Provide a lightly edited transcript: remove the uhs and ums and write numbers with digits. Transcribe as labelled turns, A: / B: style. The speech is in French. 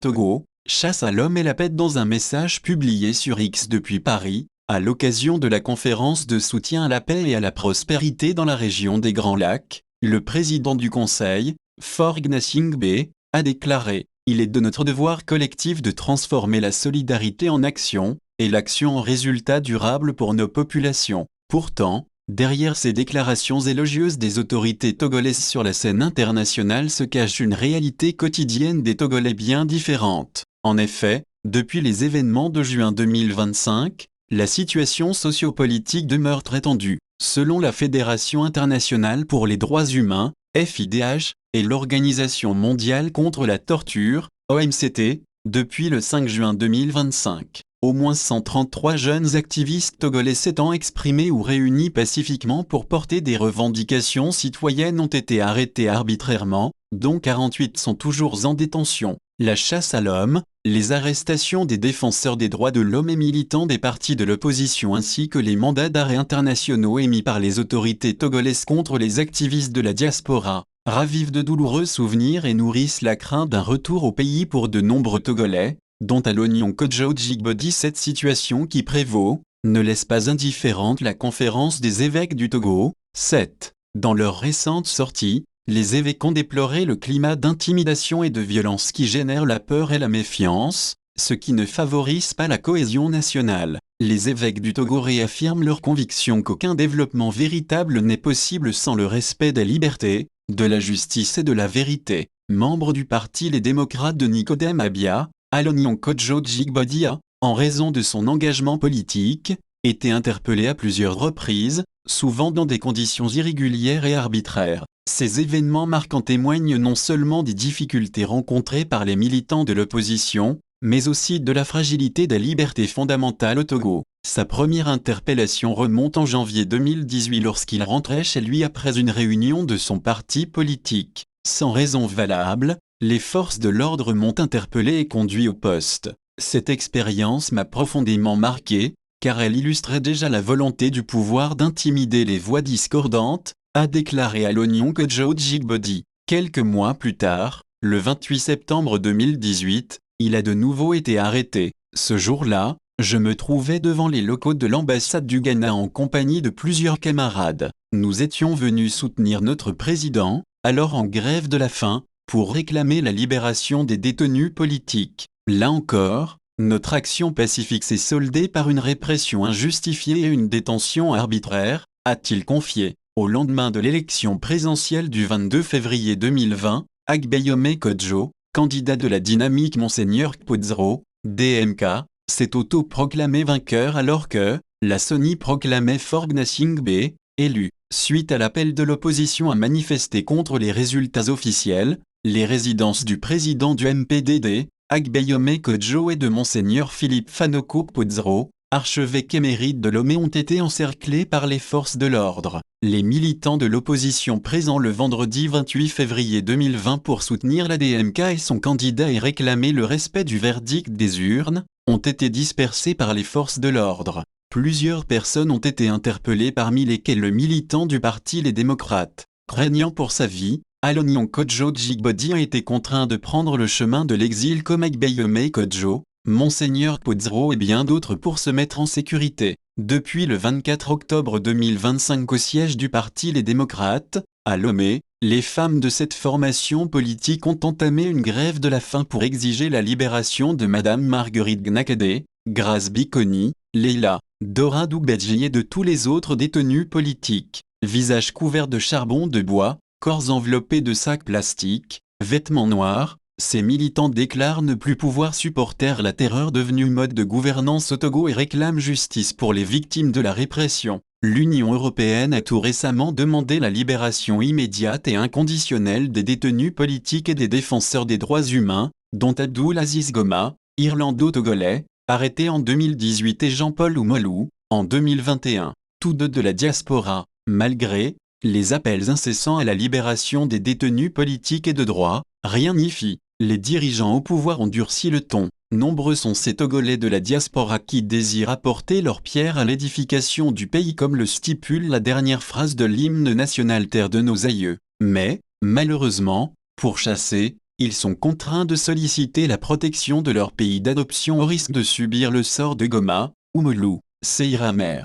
A: Togo, chasse à l'homme et la paix. Dans un message publié sur X depuis Paris, à l'occasion de la conférence de soutien à la paix et à la prospérité dans la région des Grands Lacs, le président du Conseil, Faure Gnassingbé, a déclaré « Il est de notre devoir collectif de transformer la solidarité en action, et l'action en résultat durable pour nos populations. » Pourtant, derrière ces déclarations élogieuses des autorités togolaises sur la scène internationale se cache une réalité quotidienne des Togolais bien différente. En effet, depuis les événements de juin 2025, la situation sociopolitique demeure très tendue. Selon la Fédération internationale pour les droits humains, FIDH, et l'Organisation mondiale contre la torture, OMCT, depuis le 5 juin 2025, au moins 133 jeunes activistes togolais s'étant exprimés ou réunis pacifiquement pour porter des revendications citoyennes ont été arrêtés arbitrairement, dont 48 sont toujours en détention. La chasse à l'homme, les arrestations des défenseurs des droits de l'homme et militants des partis de l'opposition ainsi que les mandats d'arrêt internationaux émis par les autorités togolaises contre les activistes de la diaspora, ravivent de douloureux souvenirs et nourrissent la crainte d'un retour au pays pour de nombreux Togolais, dont Alonion Kodjo Djigbodi. Cette situation qui prévaut ne laisse pas indifférente la conférence des évêques du Togo, 7. Dans leur récente sortie, les évêques ont déploré le climat d'intimidation et de violence qui génère la peur et la méfiance, ce qui ne favorise pas la cohésion nationale. Les évêques du Togo réaffirment leur conviction qu'aucun développement véritable n'est possible sans le respect des libertés, de la justice et de la vérité. Membre du parti Les Démocrates de Nicodème Abia, Alonion Kodjo Djigbodi a, en raison de son engagement politique, été interpellé à plusieurs reprises, souvent dans des conditions irrégulières et arbitraires. Ces événements marquants témoignent non seulement des difficultés rencontrées par les militants de l'opposition, mais aussi de la fragilité des libertés fondamentales au Togo. Sa première interpellation remonte en janvier 2018 lorsqu'il rentrait chez lui après une réunion de son parti politique. Sans raison valable, les forces de l'ordre m'ont interpellé et conduit au poste. Cette expérience m'a profondément marqué, car elle illustrait déjà la volonté du pouvoir d'intimider les voix discordantes, a déclaré Alonion Kodjo Djigbodi. Quelques mois plus tard, le 28 septembre 2018, il a de nouveau été arrêté. Ce jour-là, je me trouvais devant les locaux de l'ambassade du Ghana en compagnie de plusieurs camarades. Nous étions venus soutenir notre président, alors en grève de la faim, pour réclamer la libération des détenus politiques. Là encore, notre action pacifique s'est soldée par une répression injustifiée et une détention arbitraire, a-t-il confié. Au lendemain de l'élection présidentielle du 22 février 2020, Agbeyome Kodjo, candidat de la dynamique Monseigneur Kpodzro, DMK, s'est auto-proclamé vainqueur alors que la CENI proclamait Faure Gnassingbé, élu. Suite à l'appel de l'opposition à manifester contre les résultats officiels, les résidences du président du MPDD, Agbeyome Kodjo et de Monseigneur Philippe Fanoko Kpodzro, archevêque émérite de Lomé, ont été encerclés par les forces de l'ordre. Les militants de l'opposition présents le vendredi 28 février 2020 pour soutenir la DMK et son candidat et réclamer le respect du verdict des urnes, ont été dispersés par les forces de l'ordre. Plusieurs personnes ont été interpellées parmi lesquelles le militant du parti Les Démocrates. Craignant pour sa vie, Alonion Kodjo Djigbodi a été contraint de prendre le chemin de l'exil comme Agbeyome Kodjo, Monseigneur Kpodzro et bien d'autres pour se mettre en sécurité. Depuis le 24 octobre 2025 au siège du parti Les Démocrates, à Lomé, les femmes de cette formation politique ont entamé une grève de la faim pour exiger la libération de Madame Marguerite Gnakadé, Grace Bikoni, Leila, Dora Doubedji et de tous les autres détenus politiques. Visages couverts de charbon de bois, corps enveloppés de sacs plastiques, vêtements noirs, ces militants déclarent ne plus pouvoir supporter la terreur devenue mode de gouvernance au Togo et réclament justice pour les victimes de la répression. L'Union européenne a tout récemment demandé la libération immédiate et inconditionnelle des détenus politiques et des défenseurs des droits humains, dont Abdoul Aziz Goma, irlando-togolais, arrêté en 2018 et Jean-Paul Oumolou, en 2021, tous deux de la diaspora. Malgré les appels incessants à la libération des détenus politiques et de droit, rien n'y fit. Les dirigeants au pouvoir ont durci le ton. Nombreux sont ces Togolais de la diaspora qui désirent apporter leur pierre à l'édification du pays comme le stipule la dernière phrase de l'hymne national Terre de nos aïeux. Mais, malheureusement, pour chasser, Ils sont contraints de solliciter la protection de leur pays d'adoption au risque de subir le sort de Goma, Oumolou, Seiramer,